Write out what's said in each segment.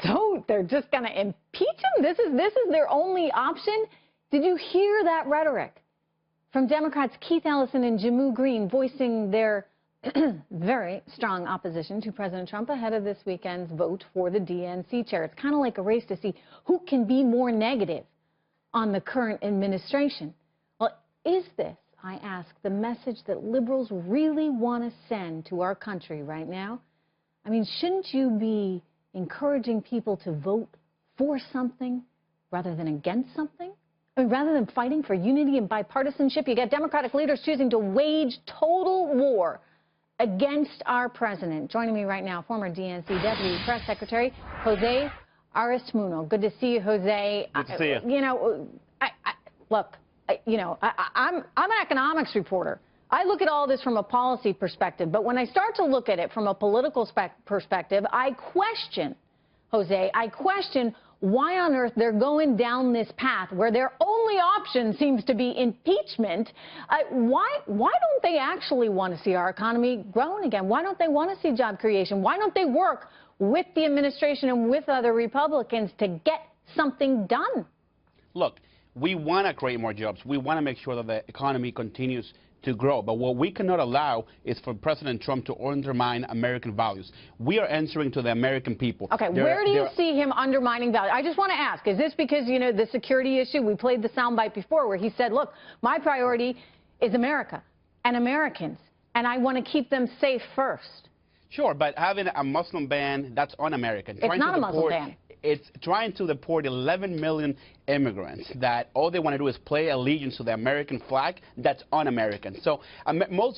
So they're just going to impeach him? This is their only option? Did you hear that rhetoric from Democrats Keith Ellison and Jammu Green voicing their very strong opposition to President Trump ahead of this weekend's vote for the DNC chair? It's kind of like a race to see who can be more negative on the current administration. Well, is this, I ask, the message that liberals really want to send to our country right now? I mean, shouldn't you be encouraging people to vote for something rather than against something? I mean, rather than fighting for unity and bipartisanship, you get Democratic leaders choosing to wage total war against our president. Joining me right now, former DNC Deputy Press Secretary Jose Aristimuno. Good to see you, Jose. Good to see you. You know, look, I'm an economics reporter. I look at all this from a policy perspective, but when I start to look at it from a political perspective, I question, Jose, why on earth they're going down this path where their only option seems to be impeachment. Why don't they actually want to see our economy growing again? Why don't they want to see job creation? Why don't they work with the administration and with other Republicans to get something done? Look, we want to create more jobs. We want to make sure that the economy continues to grow. But what we cannot allow is for President Trump to undermine American values. We are answering to the American people. Okay, where do you see him undermining values? I just want to ask, is this because, you know, the security issue? We played the soundbite before where he said, look, my priority is America and Americans, and I want to keep them safe first. Sure, but having a Muslim ban, that's un-American. It's not a Muslim ban. It's trying to deport 11 million immigrants that all they want to do is play allegiance to the American flag. That's un-American. So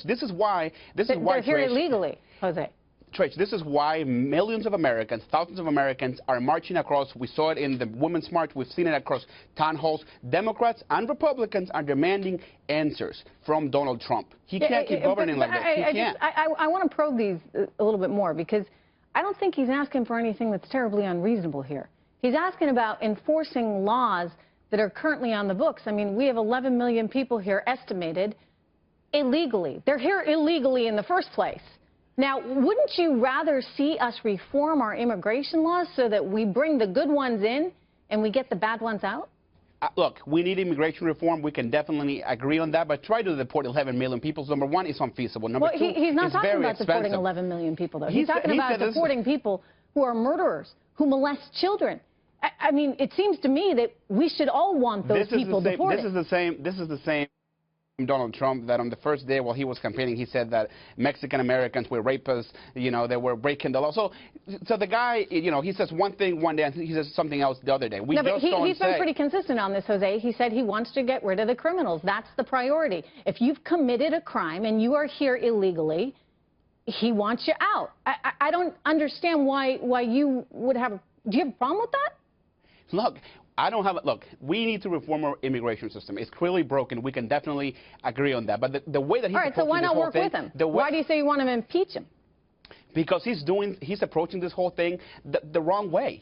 this is why they're here illegally, Jose. Trish, this is why millions of Americans, thousands of Americans are marching across. We saw it in the Women's March. We've seen it across town halls. Democrats and Republicans are demanding answers from Donald Trump. He can't keep governing like this. He can't. I want to probe these a little bit more because I don't think he's asking for anything that's terribly unreasonable here. He's asking about enforcing laws that are currently on the books. I mean, we have 11 million people here estimated illegally. They're here illegally in the first place. Now, wouldn't you rather see us reform our immigration laws so that we bring the good ones in and we get the bad ones out? Look, we need immigration reform. We can definitely agree on that, but try to deport 11 million people. Number one, it's unfeasible. Number two, he's not it's talking very about expensive. deporting 11 million people, though. He's talking about deporting people who are murderers, who molest children. I mean, it seems to me that we should all want those people deported. This is the same Donald Trump that on the first day while he was campaigning, he said that Mexican Americans were rapists, you know, they were breaking the law. So the guy, you know, he says one thing one day and he says something else the other day. He's been pretty consistent on this, Jose. He said he wants to get rid of the criminals. That's the priority. If you've committed a crime and you are here illegally, he wants you out. I don't understand why you would have do you have a problem with that? Look, look, we need to reform our immigration system. It's clearly broken. We can definitely agree on that. But the way that he's all right, so why not work with him? Why do you say you want to impeach him? Because he's approaching this whole thing the wrong way.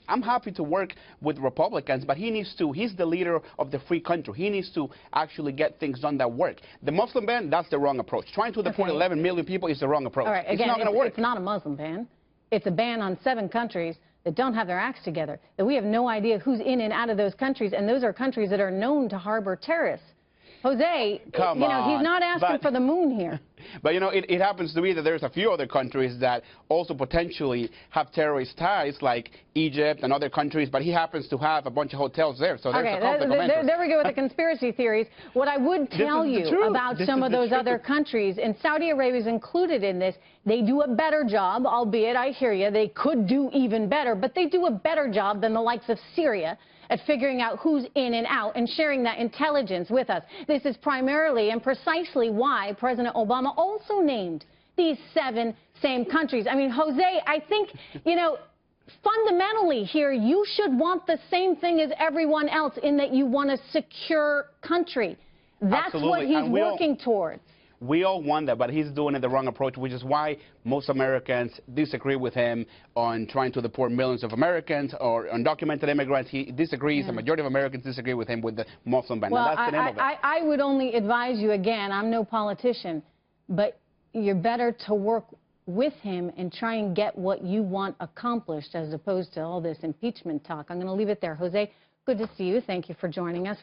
I'm happy to work with Republicans, but he's the leader of the free country. He needs to actually get things done that work. The Muslim ban, that's the wrong approach. Trying to deport 11 million people is the wrong approach. All right, again, it's not going to work. It's not a Muslim ban. It's a ban on 7 countries that don't have their acts together, that we have no idea who's in and out of those countries, and those are countries that are known to harbor terrorists. Jose, he's not asking for the moon here. But, you know, it happens to be that there's a few other countries that also potentially have terrorist ties, like Egypt and other countries, but he happens to have a bunch of hotels there, so there's a conflict of interest. There we go with the conspiracy theories. What I would tell you about some of those other countries, and Saudi Arabia is included in this, they do a better job, albeit, I hear you, they could do even better, but they do a better job than the likes of Syria at figuring out who's in and out and sharing that intelligence with us. This is primarily and precisely why President Obama also named these 7 same countries. I mean, Jose, I think, you know, fundamentally here, you should want the same thing as everyone else in that you want a secure country. That's what he's working towards. We all want that, but he's doing it the wrong approach, which is why most Americans disagree with him on trying to deport millions of Americans or undocumented immigrants. He disagrees. The majority of Americans disagree with him with the Muslim ban. Well, that's the name of it. I would only advise you, again, I'm no politician, but you're better to work with him and try and get what you want accomplished as opposed to all this impeachment talk. I'm going to leave it there. Jose, good to see you. Thank you for joining us.